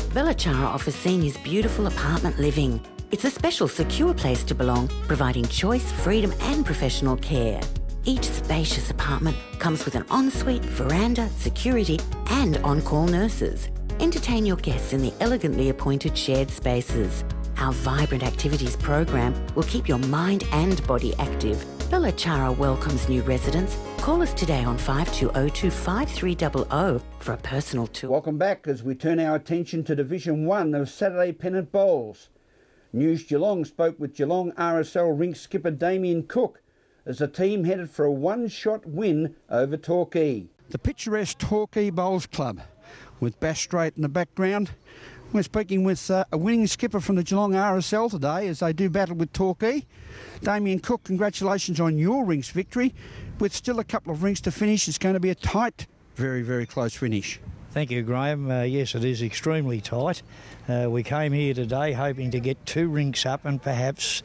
Bellachara offers seniors beautiful apartment living. It's a special, secure place to belong, providing choice, freedom and professional care. Each spacious apartment comes with an ensuite, veranda, security and on-call nurses. Entertain your guests in the elegantly appointed shared spaces. Our vibrant activities program will keep your mind and body active. Bellachara welcomes new residents. Call us today on 5202 5300 for a personal tour. Welcome back as we turn our attention to Division 1 of Saturday Pennant Bowls. News Geelong spoke with Geelong RSL rink skipper Damien Cook as the team headed for a one-shot win over Torquay. The picturesque Torquay Bowls Club with Bass Strait in the background. We're speaking with a winning skipper from the Geelong RSL today as they do battle with Torquay. Damien Cook, congratulations on your rink's victory. With still a couple of rinks to finish, it's going to be a tight, very, very close finish. Thank you, Graham. Yes, it is extremely tight. We came here today hoping to get 2 rinks up and perhaps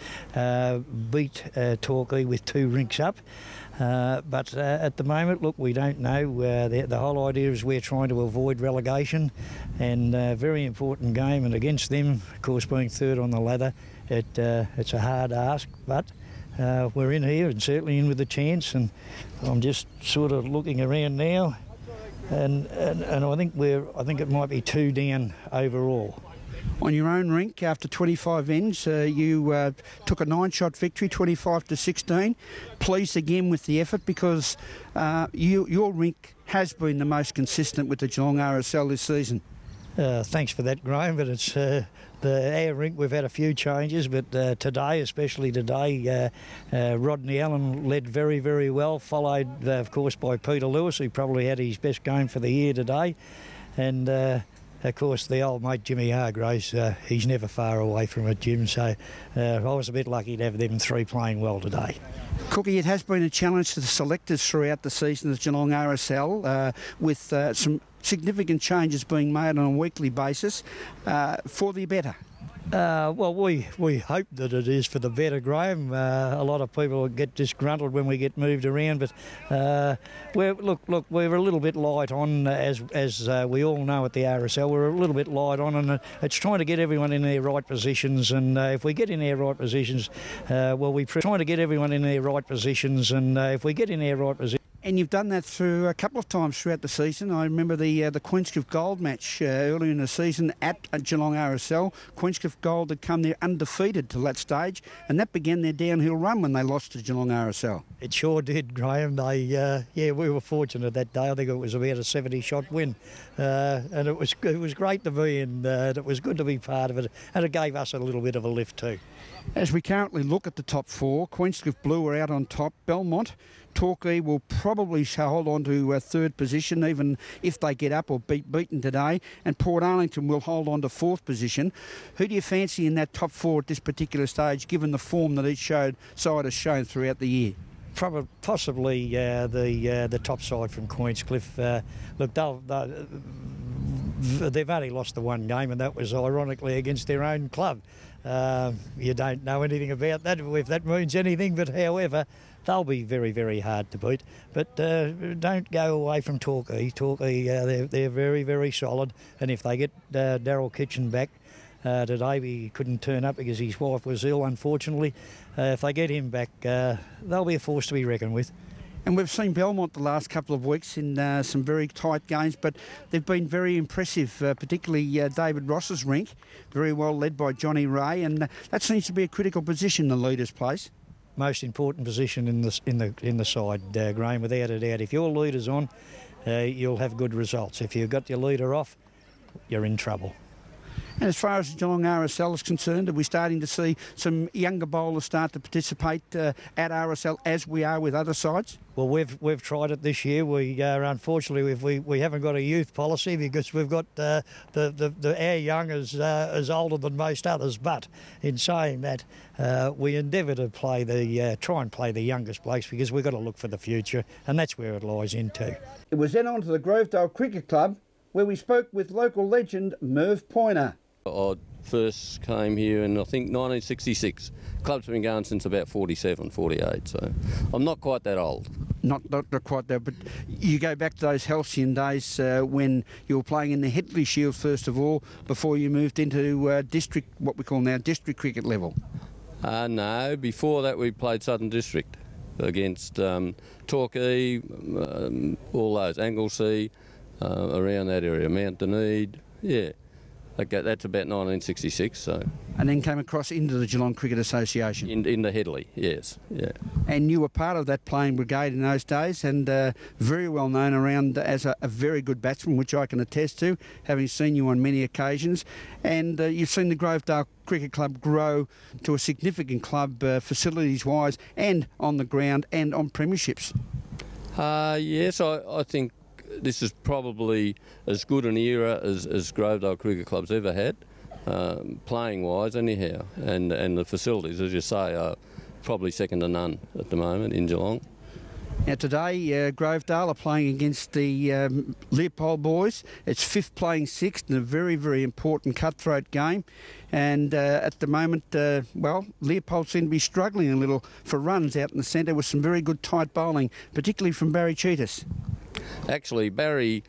beat Torquay with 2 rinks up. But at the moment, look, we don't know. The whole idea is we're trying to avoid relegation, and very important game. And against them, of course, being third on the ladder, it's a hard ask. But we're in here and certainly in with a chance. And I'm just sort of looking around now, and I think it might be 2 down overall. On your own rink, after 25 ends, you took a 9-shot victory, 25-16. Pleased again with the effort because your rink has been the most consistent with the Geelong RSL this season. Thanks for that, Graham, but it's our rink, we've had a few changes, but today, especially today, Rodney Allen led very, very well, followed, of course, by Peter Lewis, who probably had his best game for the year today. And of course, the old mate Jimmy Hargraves, he's never far away from it, Jim, so I was a bit lucky to have them 3 playing well today. Cookie, it has been a challenge to the selectors throughout the season of Geelong RSL, with some significant changes being made on a weekly basis for the better. Well, we hope that it is for the better, Graham. A lot of people get disgruntled when we get moved around, but we're a little bit light on, as we all know at the RSL. We're a little bit light on, and it's trying to get everyone in their right positions. And if we get in their right positions, we're trying to get everyone in their right positions. And if we get in their right positions. And you've done that through a couple of times throughout the season. I remember the Queenscliff Gold match earlier in the season at Geelong RSL. Queenscliff Gold had come there undefeated to that stage, and that began their downhill run when they lost to Geelong RSL. It sure did, Graham. We were fortunate that day. I think it was about a 70-shot win, and it was great to be in. It was good to be part of it, and it gave us a little bit of a lift too. As we currently look at the top 4, Queenscliff Blue are out on top. Belmont, Torquay will probably hold on to third position, even if they get up or beaten today. And Port Arlington will hold on to 4th position. Who do you fancy in that top 4 at this particular stage, given the form that each side has shown throughout the year? Possibly the top side from Queenscliff. Look, they've only lost the 1 game, and that was ironically against their own club. You don't know anything about that, if that means anything, but however, they'll be very, very hard to beat. But don't go away from Torquay. Torquay, they're very, very solid, and if they get Daryl Kitchen back today, he couldn't turn up because his wife was ill, unfortunately. If they get him back, they'll be a force to be reckoned with. And we've seen Belmont the last couple of weeks in some very tight games, but they've been very impressive, particularly David Ross's rink, very well led by Johnny Ray, and that seems to be a critical position, the leader's place. Most important position in the side, Graham, without a doubt. If your leader's on, you'll have good results. If you've got your leader off, you're in trouble. And as far as the Geelong RSL is concerned, are we starting to see some younger bowlers start to participate at RSL as we are with other sides? Well, we've tried it this year. Unfortunately we haven't got a youth policy because we've got our young is older than most others. But in saying that, we endeavour to try and play the youngest blokes because we've got to look for the future, and that's where it lies into. It was then on to the Grovedale Cricket Club, where we spoke with local legend Merv Poynter. I first came here in, I think, 1966. Club's been going since about 47, 48, so I'm not quite that old. Not quite there, but you go back to those halcyon days when you were playing in the Headley Shield first of all, before you moved into district, what we call now district cricket level. No, before that we played Southern District against Torquay, all those, Anglesey, around that area, Mount Dunedin, yeah. That's about 1966. So. And then came across into the Geelong Cricket Association. In the Headley, yes, yeah. And you were part of that playing brigade in those days, and very well known around as a very good batsman, which I can attest to, having seen you on many occasions. And you've seen the Grovedale Cricket Club grow to a significant club, facilities-wise, and on the ground, and on premierships. Yes, I think this is probably as good an era as Grovedale Cricket Club's ever had, playing-wise anyhow, and the facilities, as you say, are probably second to none at the moment in Geelong. Now today, Grovedale are playing against the Leopold boys. It's fifth playing sixth in a very, very important cutthroat game. And at the moment, well, Leopold seem to be struggling a little for runs out in the centre with some very good tight bowling, particularly from Barry Cheetahs. Actually, Barry,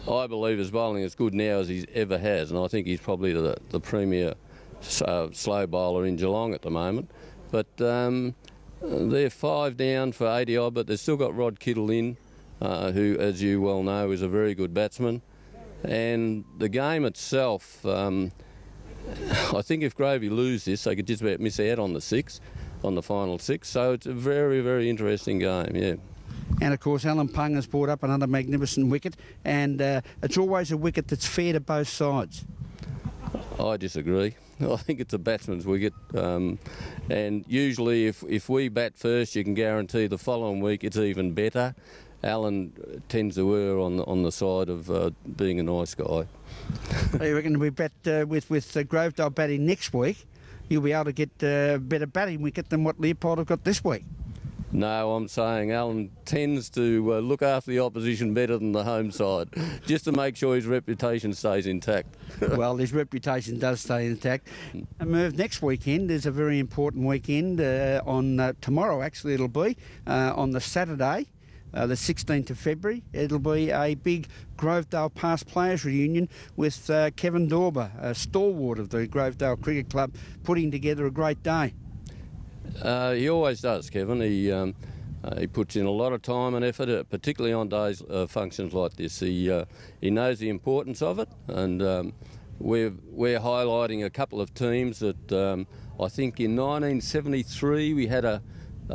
I believe, is bowling as good now as he's ever has, and I think he's probably the premier slow bowler in Geelong at the moment. But they're 5 down for 80 odd, but they've still got Rod Kittle in, who, as you well know, is a very good batsman. And the game itself, I think if Gravy lose this, they could just about miss out on the final 6. So it's a very, very interesting game, yeah. And of course, Alan Pung has brought up another magnificent wicket, and it's always a wicket that's fair to both sides. I disagree. I think it's a batsman's wicket, and usually if we bat first, you can guarantee the following week it's even better. Alan tends to err on the side of being a nice guy. You reckon we bat with Grovedale batting next week, you'll be able to get a better batting wicket than what Leopold have got this week? No, I'm saying Alan tends to look after the opposition better than the home side, just to make sure his reputation stays intact. Well, his reputation does stay intact. And Merv, next weekend is a very important weekend. On tomorrow, actually, it'll be on the Saturday, the 16th of February. It'll be a big Grovedale past players reunion with Kevin Dorber, a stalwart of the Grovedale Cricket Club, putting together a great day. He always does, Kevin. He puts in a lot of time and effort, particularly on days functions like this. He knows the importance of it, and we're highlighting a couple of teams that I think in 1973 we had a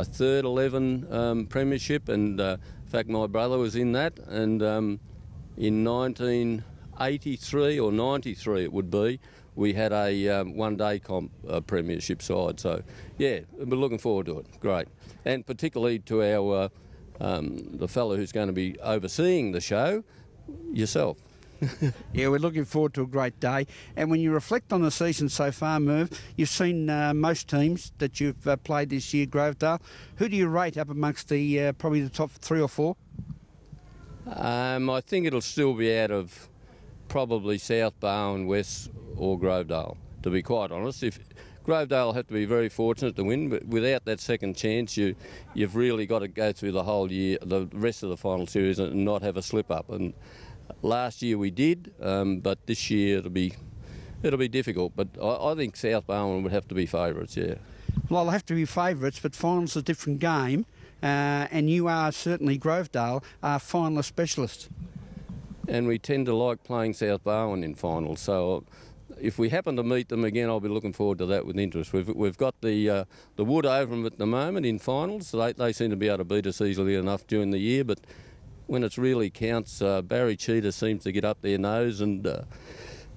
third 11 premiership, and in fact my brother was in that, and in 1983 or 93 it would be, we had a one-day comp premiership side. So, yeah, we're looking forward to it. Great. And particularly to our the fellow who's going to be overseeing the show, yourself. Yeah, we're looking forward to a great day. And when you reflect on the season so far, Merv, you've seen most teams that you've played this year, Grovedale. Who do you rate up amongst the probably the top 3 or 4? I think it'll still be out of probably South Barwon, West or Grovedale, to be quite honest. If Grovedale have to be very fortunate to win, but without that second chance, you've really got to go through the whole year, the rest of the final series, and not have a slip up. And last year we did, but this year it'll be difficult. But I think South Barwon would have to be favourites, yeah. Well, they'll have to be favourites, but finals a different game, and you are certainly, Grovedale, are finalist specialists. And we tend to like playing South Barwon in finals, so if we happen to meet them again, I'll be looking forward to that with interest. We've got the wood over them at the moment in finals. They seem to be able to beat us easily enough during the year, but when it really counts, Barry Cheetah seems to get up their nose, and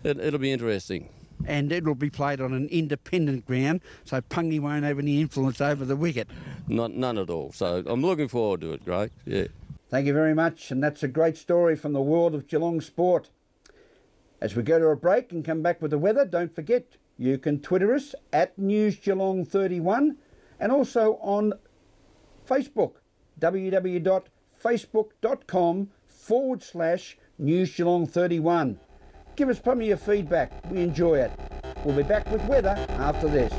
it'll be interesting. And it'll be played on an independent ground, so Pungy won't have any influence over the wicket. None at all. So I'm looking forward to it, great, yeah. Thank you very much, and that's a great story from the world of Geelong sport. As we go to a break and come back with the weather, don't forget you can Twitter us at NewsGeelong31 and also on Facebook, www.facebook.com/NewsGeelong31. Give us plenty of feedback. We enjoy it. We'll be back with weather after this.